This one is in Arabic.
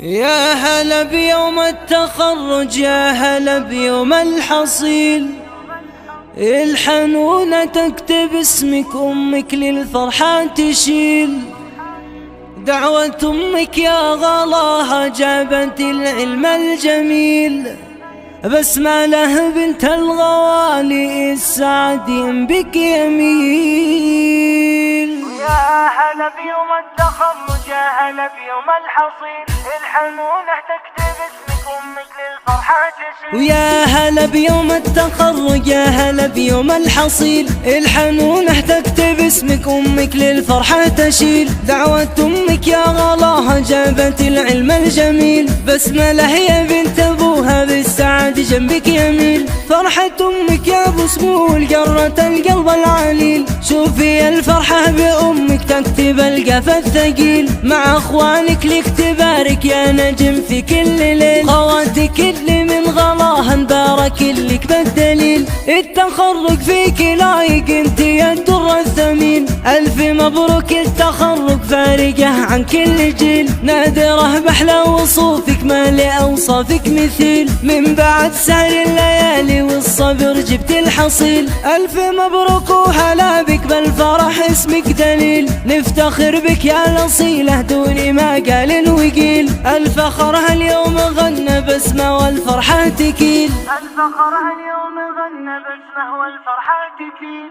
يا هلا بيوم التخرج، يا هلا بيوم الحصيل. الحنونة تكتب اسمك، أمك للفرحة تشيل. دعوة أمك يا غلاها جابت العلم الجميل. بسملة بنت الغوالي السعد بك يميل. يا هلا بيوم التخرج، يا هلا بيوم الحصيل. الحنونة تكتب اسمك، أمك للفرحة تشيل. ويا هلا بيوم التخرج، يا هلا بيوم الحصيل. الحنونة تكتب اسمك، أمك للفرحة تشيل. دعوة أمك يا غلاها جابت العلم الجميل. بسملة يا بنت أبوها بالسعد جنبك يميل. فرحة أمك يا أبو سمول قرة القلب العليل. شوفي الفرحة بأمك تكتب القف الثقيل. مع أخوانك لك تبارك يا نجم في كل ليل. خواتك اللي من غلاها بارك لك بالدليل. التخرج فيك لايق انت يا الدر الثمين. ألف مبروك التخرج فارقة عن كل جيل. نادرة بأحلى وصوفك ما لأوصافك مثيل. من بعد سهر الليالي والصبر جبت الحصيل. ألف مبروك وهلا بك بالفرح اسمك دليل. نفتخر بك يا الأصيلة دون ما قال وقيل. الفخرها اليوم غنى بسمة والفرحة تكيل. الفخرها اليوم غنى باسمه والفرحة تكيل.